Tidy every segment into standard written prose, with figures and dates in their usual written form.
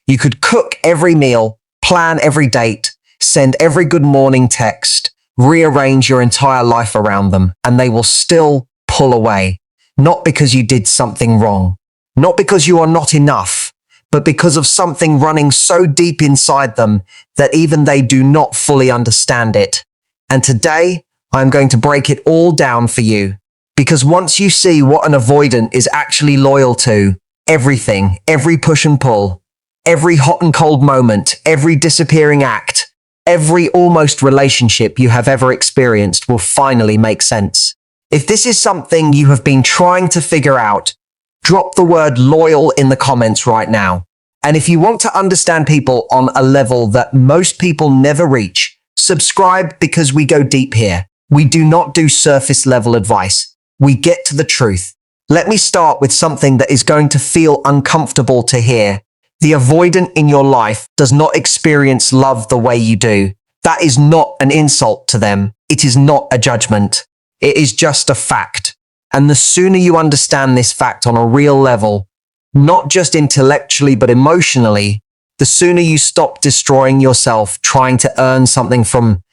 You could cook every meal, plan every date, send every good morning text, rearrange your entire life around them, and they will still pull away. Not because you did something wrong, not because you are not enough, but because of something running so deep inside them that even they do not fully understand it. And today, I'm going to break it all down for you. Because once you see what an avoidant is actually loyal to, everything, every push and pull, every hot and cold moment, every disappearing act, every almost relationship you have ever experienced will finally make sense. If this is something you have been trying to figure out, drop the word loyal in the comments right now. And if you want to understand people on a level that most people never reach, subscribe because we go deep here. We do not do surface level advice. We get to the truth. Let me start with something that is going to feel uncomfortable to hear. The avoidant in your life does not experience love the way you do. That is not an insult to them. It is not a judgment. It is just a fact. And the sooner you understand this fact on a real level, not just intellectually but emotionally, the sooner you stop destroying yourself trying to earn something from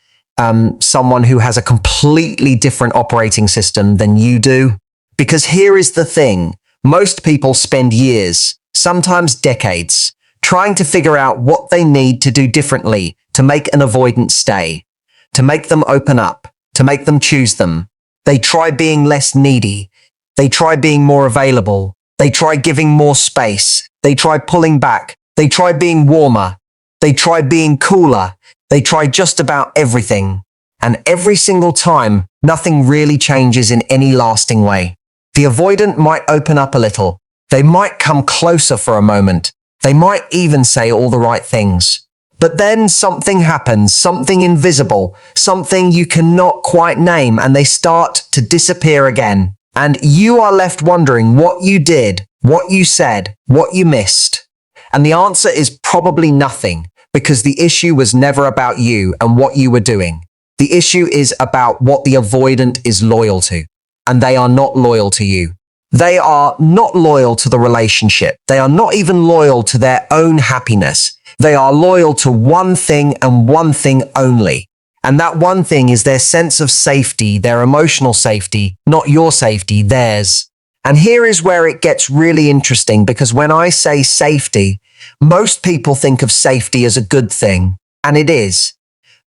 someone who has a completely different operating system than you do. Because here is the thing. Most people spend years, sometimes decades, trying to figure out what they need to do differently to make an avoidant stay, to make them open up, to make them choose them. They try being less needy. They try being more available. They try giving more space. They try pulling back. They try being warmer. They try being cooler. They try just about everything. And every single time, nothing really changes in any lasting way. The avoidant might open up a little. They might come closer for a moment. They might even say all the right things. But then something happens, something invisible, something you cannot quite name, and they start to disappear again. And you are left wondering what you did, what you said, what you missed. And the answer is probably nothing, because the issue was never about you and what you were doing. The issue is about what the avoidant is loyal to, and they are not loyal to you. They are not loyal to the relationship. They are not even loyal to their own happiness. They are loyal to one thing and one thing only. And that one thing is their sense of safety, their emotional safety, not your safety, theirs. And here is where it gets really interesting, because when I say safety, most people think of safety as a good thing, and it is.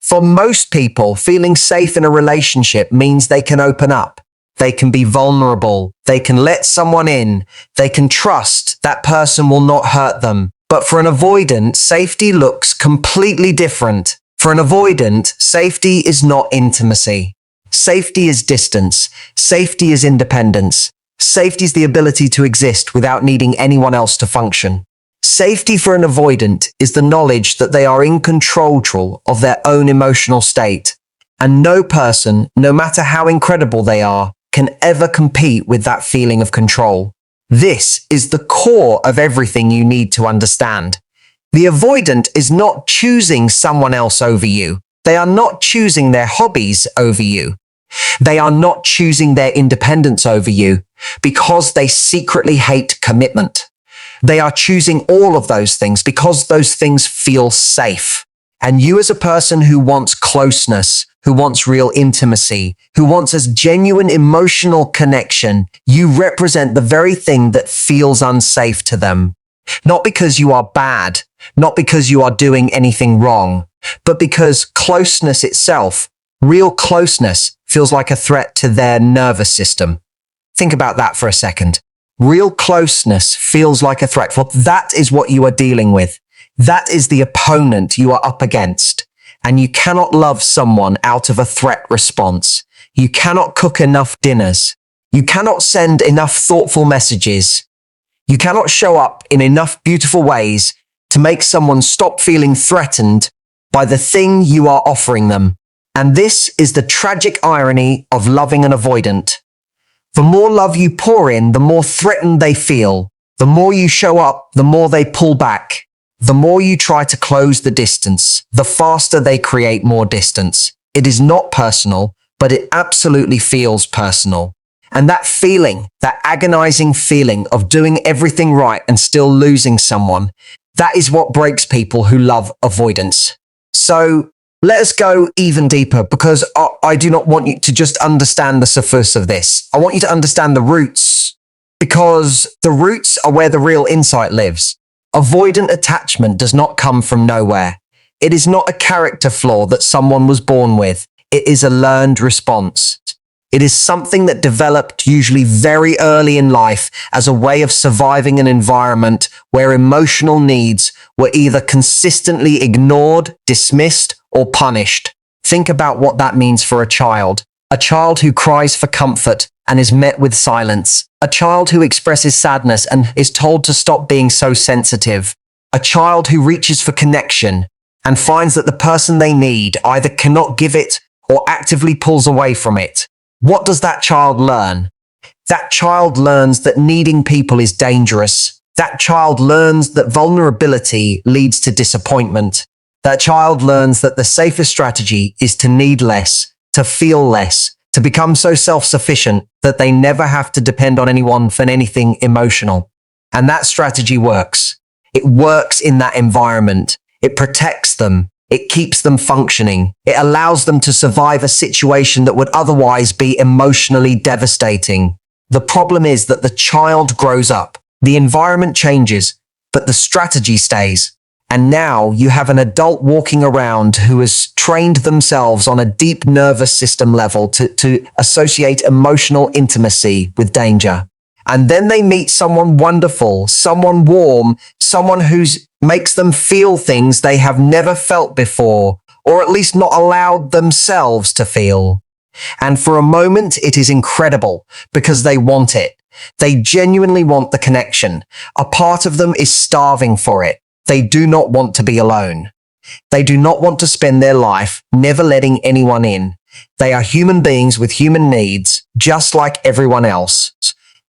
For most people, feeling safe in a relationship means they can open up. They can be vulnerable. They can let someone in. They can trust that person will not hurt them. But for an avoidant, safety looks completely different. For an avoidant, safety is not intimacy. Safety is distance. Safety is independence. Safety is the ability to exist without needing anyone else to function. Safety for an avoidant is the knowledge that they are in control of their own emotional state. And no person, no matter how incredible they are, can ever compete with that feeling of control. This is the core of everything you need to understand. The avoidant is not choosing someone else over you. They are not choosing their hobbies over you. They are not choosing their independence over you because they secretly hate commitment. They are choosing all of those things because those things feel safe. And you, as a person who wants closeness, who wants real intimacy, who wants a genuine emotional connection, you represent the very thing that feels unsafe to them. Not because you are bad, not because you are doing anything wrong, but because closeness itself, real closeness, feels like a threat to their nervous system. Think about that for a second. Real closeness feels like a threat. Well, that is what you are dealing with. That is the opponent you are up against. And you cannot love someone out of a threat response. You cannot cook enough dinners. You cannot send enough thoughtful messages. You cannot show up in enough beautiful ways to make someone stop feeling threatened by the thing you are offering them. And this is the tragic irony of loving an avoidant. The more love you pour in, the more threatened they feel. The more you show up, the more they pull back. The more you try to close the distance, the faster they create more distance. It is not personal, but it absolutely feels personal. And that feeling, that agonizing feeling of doing everything right and still losing someone, That is what breaks people who love avoidance. So let us go even deeper, because I do not want you to just understand the surface of this. I want you to understand the roots, because the roots are where the real insight lives. Avoidant attachment does not come from nowhere. It is not a character flaw that someone was born with. It is a learned response. It is something that developed usually very early in life as a way of surviving an environment where emotional needs were either consistently ignored, dismissed, or punished. Think about what that means for a child. A child who cries for comfort and is met with silence. A child who expresses sadness and is told to stop being so sensitive. A child who reaches for connection and finds that the person they need either cannot give it or actively pulls away from it. What does that child learn? That child learns that needing people is dangerous. That child learns that vulnerability leads to disappointment. That child learns that the safest strategy is to need less, to feel less, to become so self-sufficient that they never have to depend on anyone for anything emotional. And that strategy works. It works in that environment. It protects them. It keeps them functioning. It allows them to survive a situation that would otherwise be emotionally devastating. The problem is that the child grows up. The environment changes, but the strategy stays. And now you have an adult walking around who has trained themselves on a deep nervous system level to associate emotional intimacy with danger. And then they meet someone wonderful, someone warm, someone who makes them feel things they have never felt before, or at least not allowed themselves to feel. And for a moment, it is incredible because they want it. They genuinely want the connection. A part of them is starving for it. They do not want to be alone. They do not want to spend their life never letting anyone in. They are human beings with human needs, just like everyone else.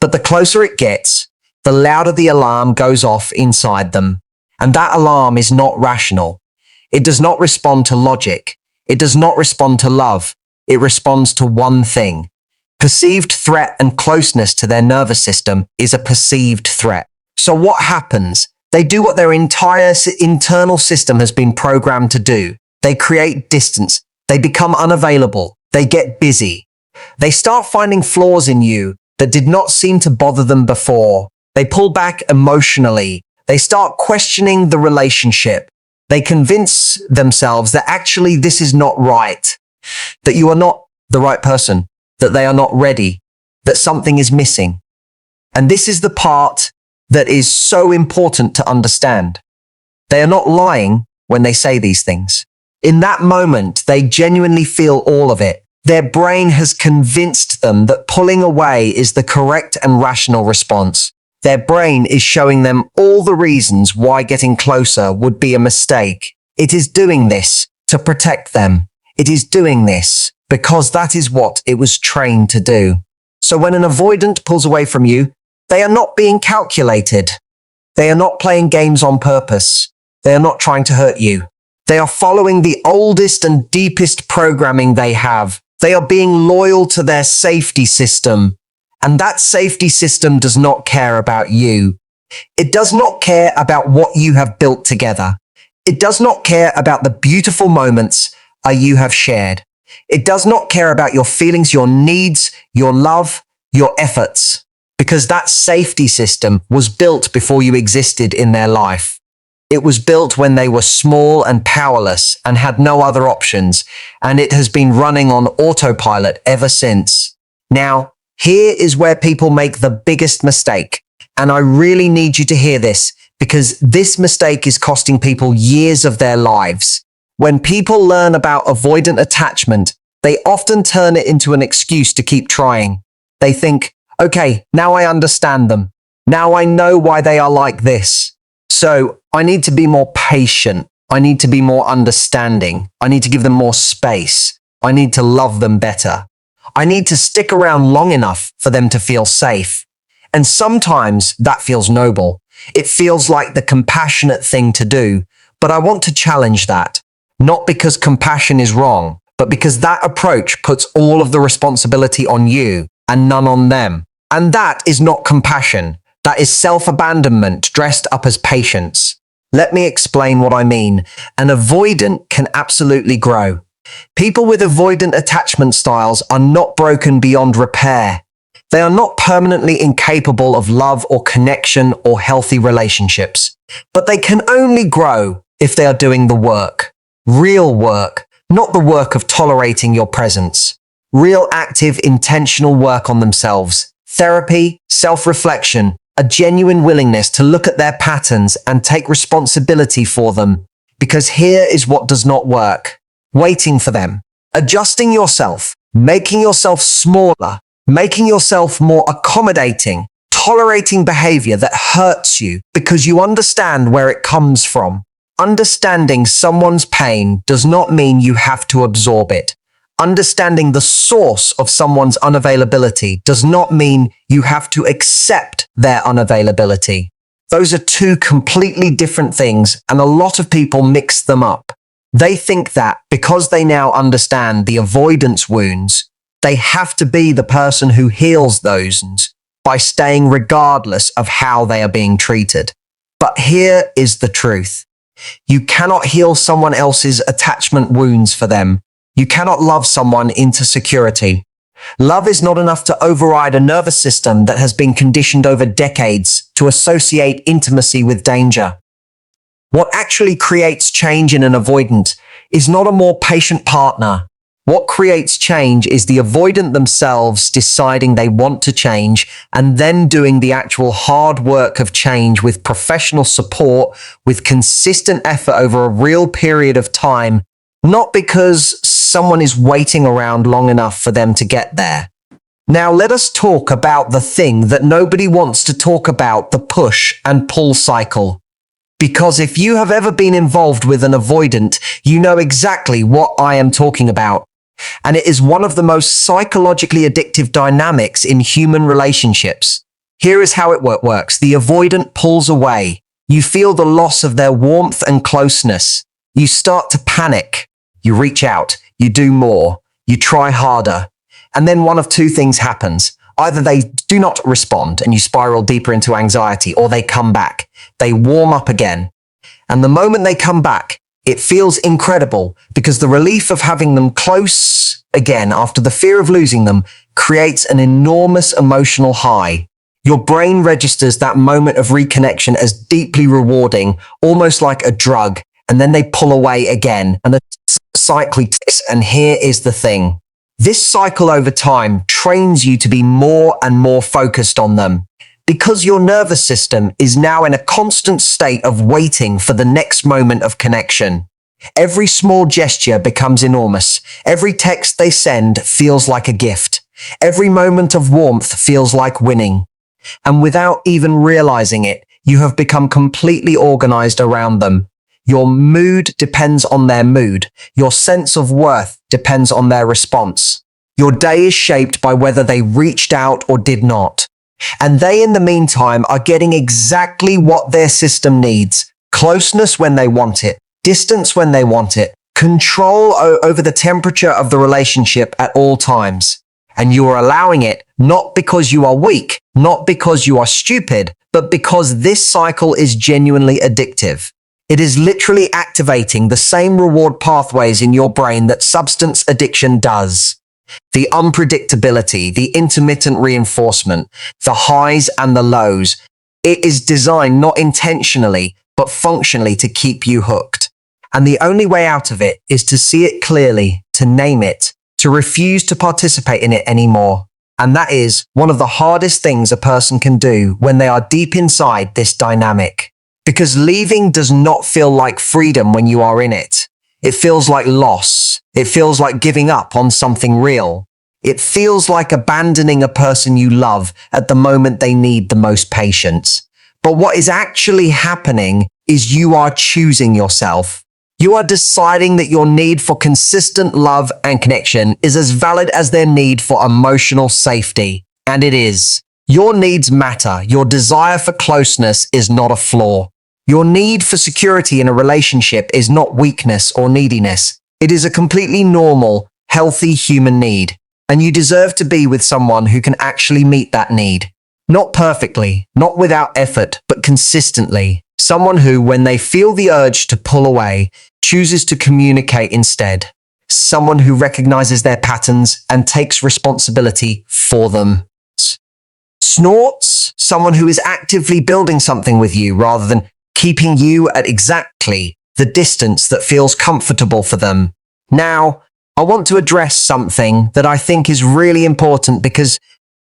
But the closer it gets, the louder the alarm goes off inside them. And that alarm is not rational. It does not respond to logic. It does not respond to love. It responds to one thing. Perceived threat and closeness to their nervous system is a perceived threat. So what happens? They do what their entire internal system has been programmed to do. They create distance. They become unavailable. They get busy. They start finding flaws in you that did not seem to bother them before. They pull back emotionally. They start questioning the relationship. They convince themselves that actually this is not right, that you are not the right person, that they are not ready, that something is missing. And this is the part that is so important to understand. They are not lying when they say these things. In that moment, they genuinely feel all of it. Their brain has convinced them that pulling away is the correct and rational response. Their brain is showing them all the reasons why getting closer would be a mistake. It is doing this to protect them. It is doing this because that is what it was trained to do. So when an avoidant pulls away from you, they are not being calculated. They are not playing games on purpose. They are not trying to hurt you. They are following the oldest and deepest programming they have. They are being loyal to their safety system. And that safety system does not care about you. It does not care about what you have built together. It does not care about the beautiful moments you have shared. It does not care about your feelings, your needs, your love, your efforts, because that safety system was built before you existed in their life. It was built when they were small and powerless and had no other options, and it has been running on autopilot ever since. Now, here is where people make the biggest mistake, and I really need you to hear this because this mistake is costing people years of their lives. When people learn about avoidant attachment, they often turn it into an excuse to keep trying. They think, okay, now I understand them. Now I know why they are like this. So I need to be more patient. I need to be more understanding. I need to give them more space. I need to love them better. I need to stick around long enough for them to feel safe. And sometimes that feels noble. It feels like the compassionate thing to do. But I want to challenge that. Not because compassion is wrong, but because that approach puts all of the responsibility on you and none on them. And that is not compassion. That is self-abandonment dressed up as patience. Let me explain what I mean. An avoidant can absolutely grow. People with avoidant attachment styles are not broken beyond repair. They are not permanently incapable of love or connection or healthy relationships. But they can only grow if they are doing the work. Real work, not the work of tolerating your presence. Real active, intentional work on themselves. Therapy, self-reflection, a genuine willingness to look at their patterns and take responsibility for them. Because here is what does not work. Waiting for them. Adjusting yourself. Making yourself smaller. Making yourself more accommodating. Tolerating behavior that hurts you because you understand where it comes from. Understanding someone's pain does not mean you have to absorb it. Understanding the source of someone's unavailability does not mean you have to accept their unavailability. Those are two completely different things, and a lot of people mix them up. They think that because they now understand the avoidance wounds, they have to be the person who heals those by staying regardless of how they are being treated. But here is the truth. You cannot heal someone else's attachment wounds for them. You cannot love someone into security. Love is not enough to override a nervous system that has been conditioned over decades to associate intimacy with danger. What actually creates change in an avoidant is not a more patient partner. What creates change is the avoidant themselves deciding they want to change and then doing the actual hard work of change with professional support, with consistent effort over a real period of time, not because someone is waiting around long enough for them to get there. Now let us talk about the thing that nobody wants to talk about, the push and pull cycle. Because if you have ever been involved with an avoidant, you know exactly what I am talking about. And it is one of the most psychologically addictive dynamics in human relationships. Here is how it works. The avoidant pulls away. You feel the loss of their warmth and closeness. You start to panic. You reach out. You do more. You try harder. And then one of two things happens. Either they do not respond and you spiral deeper into anxiety, or they come back. They warm up again. And the moment they come back, it feels incredible because the relief of having them close again after the fear of losing them creates an enormous emotional high. Your brain registers that moment of reconnection as deeply rewarding, almost like a drug, and then they pull away again. And the cycle, and here is the thing. This cycle over time trains you to be more and more focused on them. Because your nervous system is now in a constant state of waiting for the next moment of connection. Every small gesture becomes enormous. Every text they send feels like a gift. Every moment of warmth feels like winning. And without even realizing it, you have become completely organized around them. Your mood depends on their mood. Your sense of worth depends on their response. Your day is shaped by whether they reached out or did not. And they, in the meantime, are getting exactly what their system needs. Closeness when they want it, distance when they want it, control over the temperature of the relationship at all times. And you are allowing it not because you are weak, not because you are stupid, but because this cycle is genuinely addictive. It is literally activating the same reward pathways in your brain that substance addiction does. The unpredictability, the intermittent reinforcement, the highs and the lows. It is designed not intentionally, but functionally to keep you hooked. And the only way out of it is to see it clearly, to name it, to refuse to participate in it anymore. And that is one of the hardest things a person can do when they are deep inside this dynamic. Because leaving does not feel like freedom when you are in it. It feels like loss. It feels like giving up on something real. It feels like abandoning a person you love at the moment they need the most patience. But what is actually happening is you are choosing yourself. You are deciding that your need for consistent love and connection is as valid as their need for emotional safety. And it is. Your needs matter. Your desire for closeness is not a flaw. Your need for security in a relationship is not weakness or neediness. It is a completely normal, healthy human need. And you deserve to be with someone who can actually meet that need. Not perfectly, not without effort, but consistently. Someone who, when they feel the urge to pull away, chooses to communicate instead. Someone who recognizes their patterns and takes responsibility for them. Snorts, someone who is actively building something with you rather than keeping you at exactly the distance that feels comfortable for them. Now, I want to address something that I think is really important because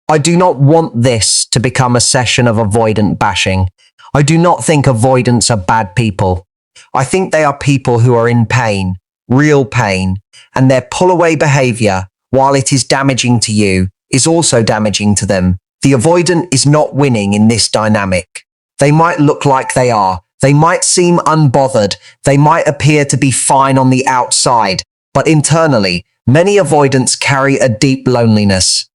I do not want this to become a session of avoidant bashing. I do not think avoidants are bad people. I think they are people who are in pain, real pain, and their pull-away behavior, while it is damaging to you, is also damaging to them. The avoidant is not winning in this dynamic. They might look like they are. They might seem unbothered. They might appear to be fine on the outside, but internally, many avoidants carry a deep loneliness.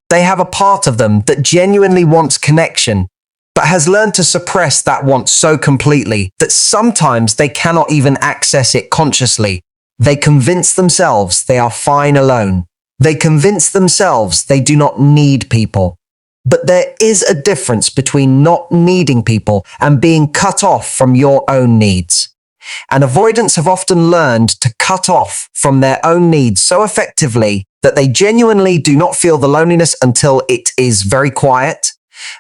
They have a part of them that genuinely wants connection, but has learned to suppress that want so completely that sometimes they cannot even access it consciously. They convince themselves they are fine alone. They convince themselves they do not need people. But there is a difference between not needing people and being cut off from your own needs. And avoidants have often learned to cut off from their own needs so effectively that they genuinely do not feel the loneliness until it is very quiet,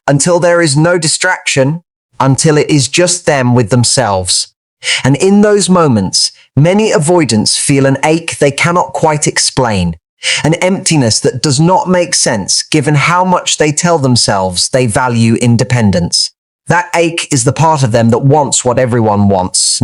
until there is no distraction, until it is just them with themselves. And in those moments, many avoidants feel an ache they cannot quite explain, an emptiness that does not make sense given how much they tell themselves they value independence. That ache is the part of them that wants what everyone wants.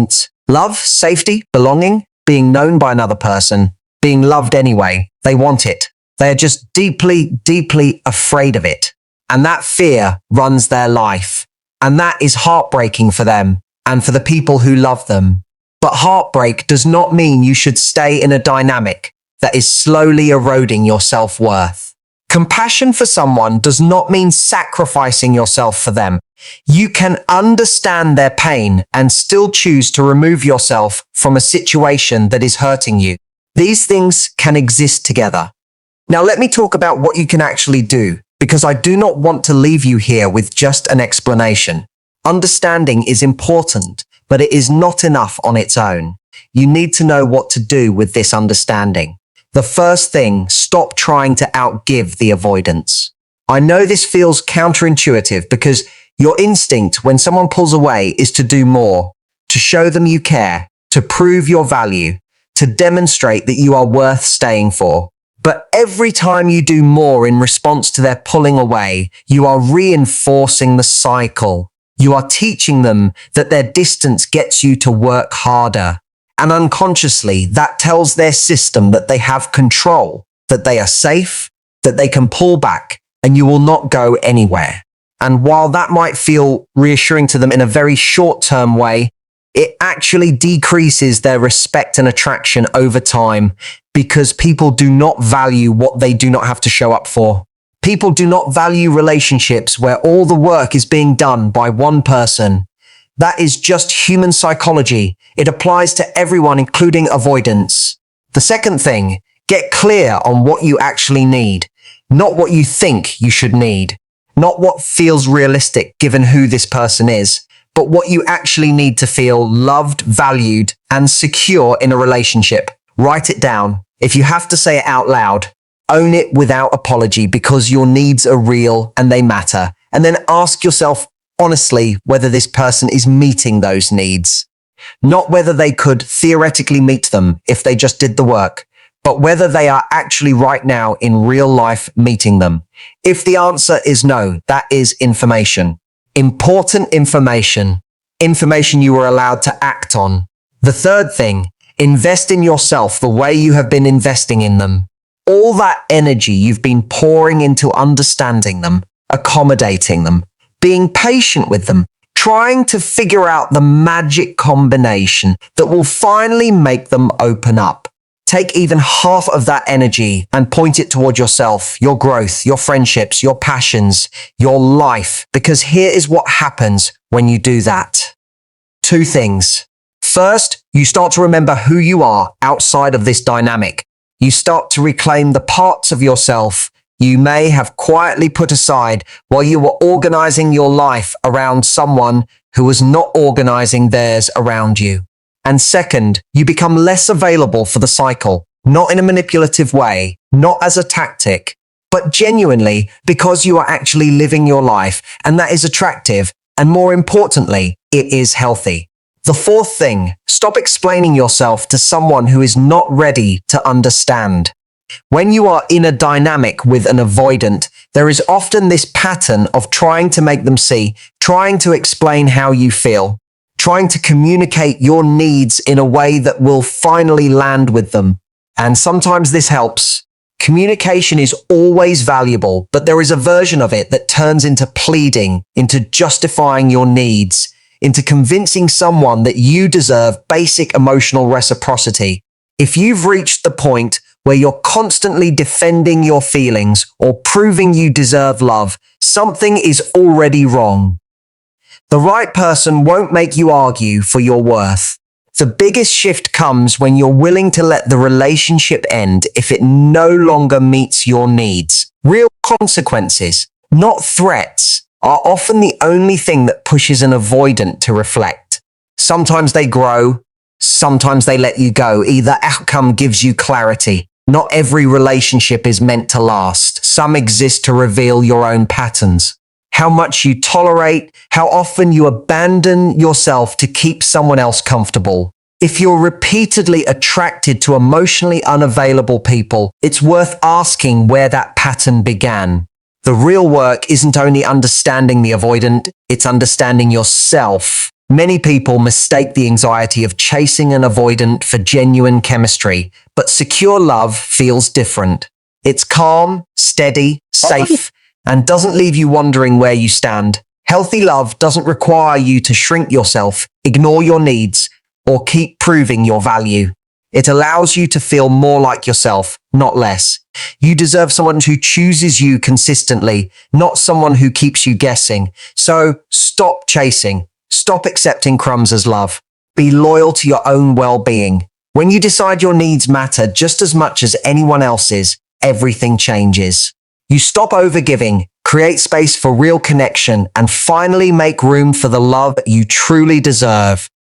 Love, safety, belonging, being known by another person, being loved anyway. They want it. They are just deeply, deeply afraid of it. And that fear runs their life. And that is heartbreaking for them and for the people who love them. But heartbreak does not mean you should stay in a dynamic that is slowly eroding your self-worth. Compassion for someone does not mean sacrificing yourself for them. You can understand their pain and still choose to remove yourself from a situation that is hurting you. These things can exist together. Now let me talk about what you can actually do, because I do not want to leave you here with just an explanation. Understanding is important, but it is not enough on its own. You need to know what to do with this understanding. The first thing, stop trying to outgive the avoidance. I know this feels counterintuitive because your instinct when someone pulls away is to do more, to show them you care, to prove your value, to demonstrate that you are worth staying for. But every time you do more in response to their pulling away, you are reinforcing the cycle. You are teaching them that their distance gets you to work harder. And unconsciously, that tells their system that they have control, that they are safe, that they can pull back, and you will not go anywhere. And while that might feel reassuring to them in a very short-term way, it actually decreases their respect and attraction over time because people do not value what they do not have to show up for. People do not value relationships where all the work is being done by one person. That is just human psychology. It applies to everyone, including avoidants. The second thing, get clear on what you actually need, not what you think you should need, not what feels realistic given who this person is, but what you actually need to feel loved, valued, and secure in a relationship. Write it down. If you have to say it out loud, own it without apology because your needs are real and they matter. And then ask yourself honestly whether this person is meeting those needs. Not whether they could theoretically meet them if they just did the work, but whether they are actually right now in real life meeting them. If the answer is no, that is information. Important information. Information you are allowed to act on. The third thing, invest in yourself the way you have been investing in them. All that energy you've been pouring into understanding them, accommodating them, being patient with them, trying to figure out the magic combination that will finally make them open up. Take even half of that energy and point it toward yourself, your growth, your friendships, your passions, your life, because here is what happens when you do that. Two things. First, you start to remember who you are outside of this dynamic. You start to reclaim the parts of yourself you may have quietly put aside while you were organizing your life around someone who was not organizing theirs around you. And second, you become less available for the cycle, not in a manipulative way, not as a tactic, but genuinely because you are actually living your life, and that is attractive, and more importantly, it is healthy. The fourth thing, stop explaining yourself to someone who is not ready to understand. When you are in a dynamic with an avoidant, there is often this pattern of trying to make them see, trying to explain how you feel, trying to communicate your needs in a way that will finally land with them. And sometimes this helps. Communication is always valuable, but there is a version of it that turns into pleading, into justifying your needs, into convincing someone that you deserve basic emotional reciprocity. If you've reached the point where you're constantly defending your feelings or proving you deserve love, something is already wrong. The right person won't make you argue for your worth. The biggest shift comes when you're willing to let the relationship end if it no longer meets your needs. Real consequences, not threats, are often the only thing that pushes an avoidant to reflect. Sometimes they grow, sometimes they let you go. Either outcome gives you clarity. Not every relationship is meant to last. Some exist to reveal your own patterns. How much you tolerate, how often you abandon yourself to keep someone else comfortable. If you're repeatedly attracted to emotionally unavailable people, it's worth asking where that pattern began. The real work isn't only understanding the avoidant, it's understanding yourself. Many people mistake the anxiety of chasing an avoidant for genuine chemistry, but secure love feels different. It's calm, steady, safe, and doesn't leave you wondering where you stand. Healthy love doesn't require you to shrink yourself, ignore your needs, or keep proving your value. It allows you to feel more like yourself, not less. You deserve someone who chooses you consistently, not someone who keeps you guessing. So stop chasing. Stop accepting crumbs as love. Be loyal to your own well-being. When you decide your needs matter just as much as anyone else's, everything changes. You stop overgiving, create space for real connection, and finally make room for the love you truly deserve.